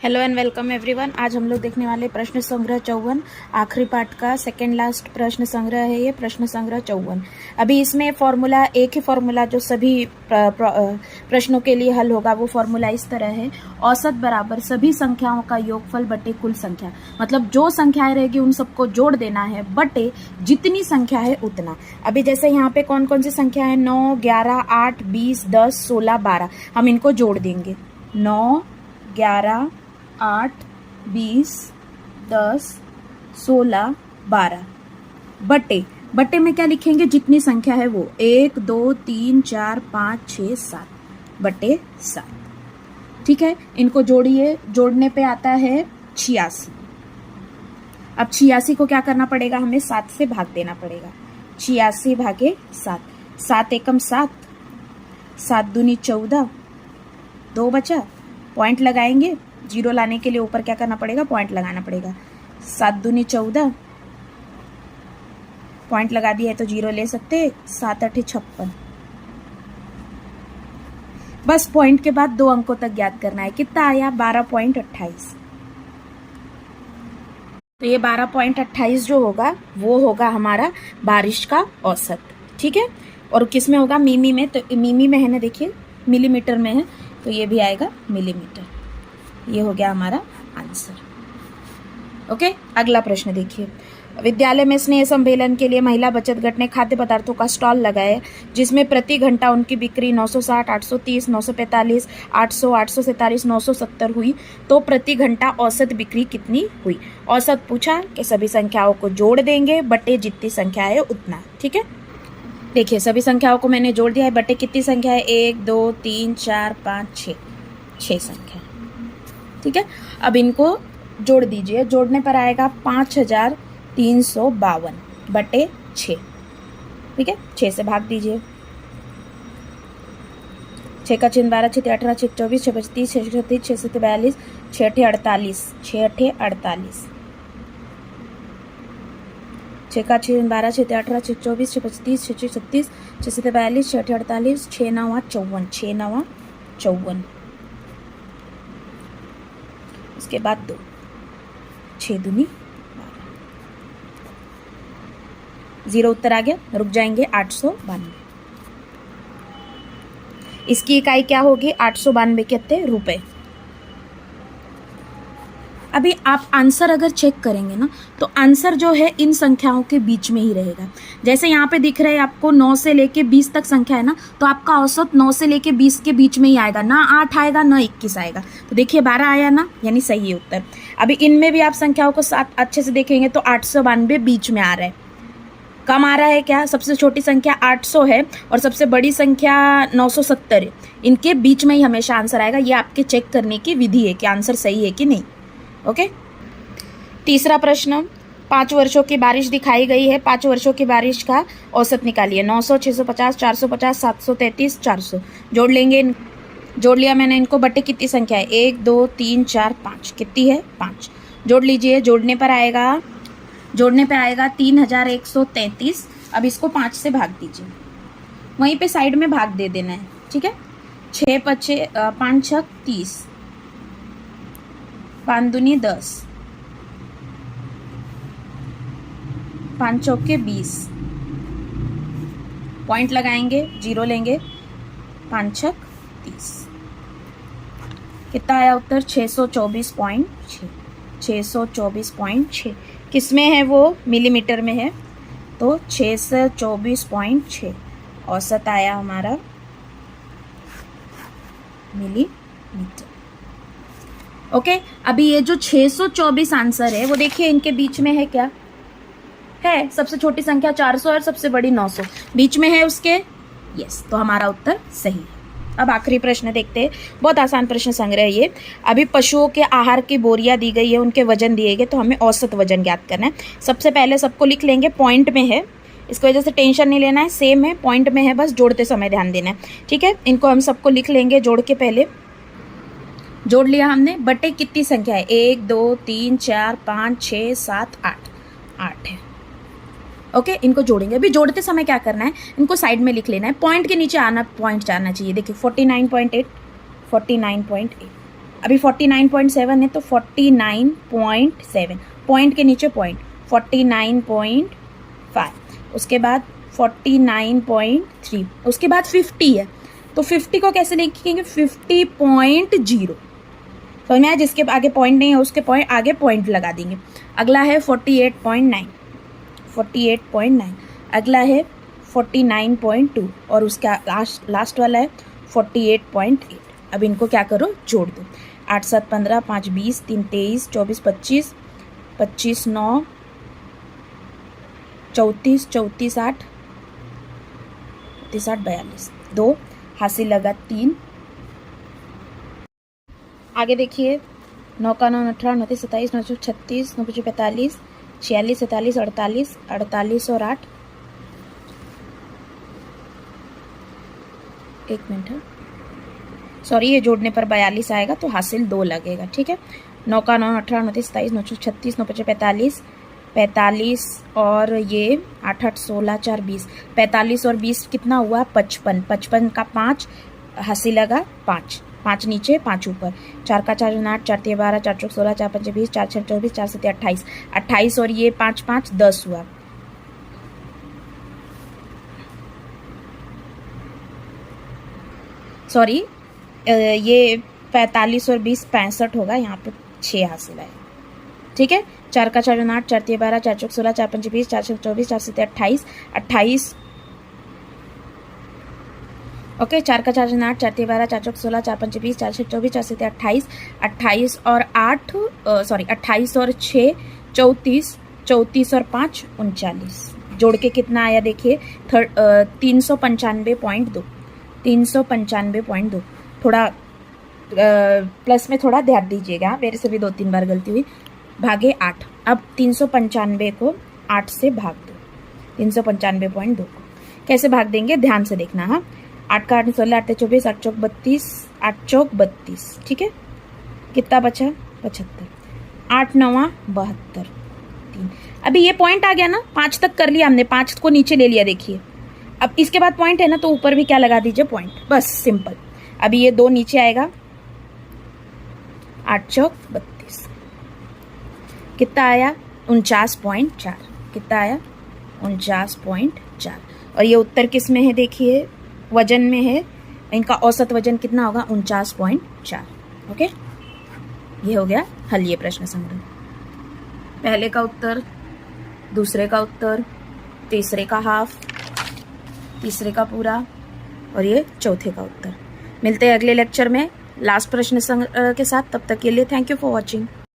Hello and welcome everyone. आज हम लोग देखने वाले प्रश्न संग्रह 54 आखिरी पार्ट का सेकेंड लास्ट प्रश्न संग्रह है ये प्रश्न संग्रह 54। अभी इसमें फॉर्मूला एक ही फॉर्मूला जो सभी प्रश्नों के लिए हल होगा वो फॉर्मूला इस तरह है। औसत बराबर सभी संख्याओं का योगफल बटे कुल संख्या, मतलब जो संख्याएं रहेगी उन सबको जोड़ देना है बटे जितनी संख्या है उतना। अभी जैसे यहाँ पे कौन कौन सी संख्या है 9, 11, 8, 20, 10, 16, 12, हम इनको जोड़ देंगे। 9, 11, 8, 20, 10, 16, 12 बटे में क्या लिखेंगे, जितनी संख्या है वो 1, 2, 3, 4, 5, 6, 7 बटे 7। ठीक है, इनको जोड़िए, जोड़ने पे आता है 86। अब 86 को क्या करना पड़ेगा, हमें 7 से भाग देना पड़ेगा। 86 भागे 7, 7 एकम 7, 7 दूनी 14, 2 बचा, पॉइंट लगाएंगे। जीरो लाने के लिए ऊपर क्या करना पड़ेगा, पॉइंट लगाना पड़ेगा। 7 दूनी 14, पॉइंट लगा दिया है तो जीरो ले सकते। 7 8 56, बस पॉइंट के बाद 2 अंकों तक ज्ञात करना है। कितना आया, 12.28। तो ये 12.28 जो होगा वो होगा हमारा बारिश का औसत। ठीक है, और किस में होगा, मिमी में। तो मिमी में है ना, देखिए मिलीमीटर में है तो ये भी आएगा मिलीमीटर। ये हो गया हमारा आंसर। ओके, अगला प्रश्न देखिए। विद्यालय में स्नेह सम्मेलन के लिए महिला बचत गट ने खाद्य पदार्थों का स्टॉल लगाया, जिसमें प्रति घंटा उनकी बिक्री 960, 830, 945, 800, 847, 970 हुई। तो प्रति घंटा औसत बिक्री कितनी हुई। औसत पूछा कि सभी संख्याओं को जोड़ देंगे बटे जितनी संख्या है उतना। ठीक है, देखिए सभी संख्याओं को मैंने जोड़ दिया है, बटे कितनी संख्या है, 1, 2, 3, 4, 5, 6 संख्या। ठीक है, अब इनको जोड़ दीजिए। जोड़ने पर आएगा 5352 बटे 6। ठीक है, 6 से भाग दीजिए। 6 का चिन्ह 12, 6 18, 6 24, 6 25, 6 36, 6 7 42, 6 8 48, 6 8 48। 6 का चिन्ह 12, 6 18, 6 24, 6 35, 6 36, 6 7 42, 6 8 48, 6 9 54, 6 9 54। उसके बाद 2, 6 दूनी 12। 0 उत्तर आ गया, रुक जाएंगे। 892। इसकी इकाई क्या होगी, 892 कितने रुपए। अभी आप आंसर अगर चेक करेंगे ना तो आंसर जो है इन संख्याओं के बीच में ही रहेगा। जैसे यहाँ पे दिख रहा है आपको 9 से लेके 20 तक संख्या है ना, तो आपका औसत 9 से लेके 20 के बीच में ही आएगा, ना 8 आएगा ना 21 आएगा। तो देखिए 12 आया ना, यानी सही है उत्तर। अभी इनमें भी आप संख्याओं को साथ अच्छे से देखेंगे तो 892 बीच में आ रहा है। कम आ रहा है क्या, सबसे छोटी संख्या 800 है और सबसे बड़ी संख्या 970 है। इनके बीच में ही हमेशा आंसर आएगा। ये आपके चेक करने की विधि है कि आंसर सही है कि नहीं। ओके, तीसरा प्रश्न। 5 वर्षों की बारिश दिखाई गई है, 5 वर्षों की बारिश का औसत निकालिए। 900, 650, 450, 733, 400। जोड़ लेंगे, जोड़ लिया मैंने इनको, बटे कितनी संख्या है, 1, 2, 3, 4, 5। कितनी है, 5। जोड़ लीजिए, जोड़ने पर आएगा 3133। अब इसको 5 से भाग दीजिए, वहीं पे साइड में भाग दे देना है। ठीक है, 6 5 5 6 30, 5 दूनी 10, 5 चौके 20, पॉइंट लगाएंगे, जीरो लेंगे। 5 6 30। कितना आया उत्तर, 624.6। 624.6 किस में है, वो मिलीमीटर में है, तो 624.6 औसत आया हमारा मिलीमीटर। ओके, अभी ये जो 624 आंसर है वो देखिए इनके बीच में है क्या, है सबसे छोटी संख्या 400 और सबसे बड़ी 900 बीच में है उसके। यस, तो हमारा उत्तर सही है। अब आखिरी प्रश्न देखते हैं, बहुत आसान प्रश्न संग्रह ये। अभी पशुओं के आहार की बोरियां दी गई है, उनके वजन दिए गए, तो हमें औसत वजन ज्ञात करना है। सबसे पहले सबको लिख लेंगे, पॉइंट में है, इसकी वजह से टेंशन नहीं लेना है, सेम है, पॉइंट में है, बस जोड़ते समय ध्यान देना है। ठीक है, इनको हम सबको लिख लेंगे। जोड़ के पहले जोड़ लिया हमने, बटे कितनी संख्या है, 1, 2, 3, 4, 5, 6, 7, 8 है। ओके, इनको जोड़ेंगे। अभी जोड़ते समय क्या करना है, इनको साइड में लिख लेना है, पॉइंट के नीचे आना, पॉइंट जाना चाहिए। देखिए 49.8, 49.8। अभी 49.7 है तो 49.7, पॉइंट के नीचे पॉइंट, 49.5, उसके बाद 49.3, उसके बाद 50 है तो 50 को कैसे लिखेंगे, 50.0। समझ में आया? जिसके आगे पॉइंट नहीं है उसके पॉइंट आगे पॉइंट लगा देंगे। अगला है 48.9, 48.9, अगला है 49.2 और उसका लास्ट वाला है 48.8। अब इनको क्या करो, जोड़ दो। 8 7 15, 5 20, 3 23, 24 25, 25 9 34, 34 8, 34 8 42, 2 हासिल लगा 3। आगे देखिए 9 का 9 18, 29 27, 9 36, 9 45, 46 47, 48, 48 और 8, एक मिनट है, सॉरी ये जोड़ने पर 42 आएगा तो हासिल 2 लगेगा। ठीक है, 9 का 9 18, 29 27, 9 36, 9 45, 45 और ये 8 8 16 4 20, 45 और 20 कितना हुआ, 55, 55 का 5 हासिल लगा 5, 5 नीचे 5 ऊपर, 4 का 4 8, 4 3 12, 4 4 16, 4 5 20, 4 6 24, 4 7 28, 28 और ये 5 5 10 हुआ। सॉरी ये 45 और 20 65 होगा, यहाँ पे 6 हासिल है। ठीक है, 4 का 4 8, 4 3 12, 4 4 16, 4 5 20, 4 6 24, 4 7 28, 28, ओके, 4 का 4 8, 4 3 12, 4 4 16, 4 5 20, 4 6 24, 4 7 28, 28 और 8 सॉरी 28 और 6 34, 34 और 5 39, जोड़ के कितना आया देखिए 395.2, 395.2। थोड़ा प्लस में थोड़ा ध्यान दीजिएगा, मेरे से भी 2-3 बार गलती हुई, भागे 8। अब 395 को 8 से भाग दो, 395.2 को कैसे भाग देंगे ध्यान से देखना। हाँ, 8 का 8 16, 8 24, 8 चौक 32, 8 चौक 32। ठीक है, कितना बचा, 75, 8 9 72, 3। अभी ये पॉइंट आ गया ना, 5 तक कर लिया हमने, 5 को नीचे ले लिया देखिए। अब इसके बाद पॉइंट है ना तो ऊपर भी क्या लगा दीजिए, पॉइंट, बस सिंपल। अभी ये 2 नीचे आएगा, 8 चौक 32, कितना आया 49.4, कितना आया 49.4। और ये उत्तर किस में है देखिए, वजन में है, इनका औसत वजन कितना होगा 49.4। ओके, ये हो गया हल ये प्रश्न संग्रह। पहले का उत्तर, दूसरे का उत्तर, तीसरे का हाफ, तीसरे का पूरा और ये चौथे का उत्तर। मिलते हैं अगले लेक्चर में लास्ट प्रश्न संग्रह के साथ, तब तक के लिए थैंक यू फॉर वॉचिंग।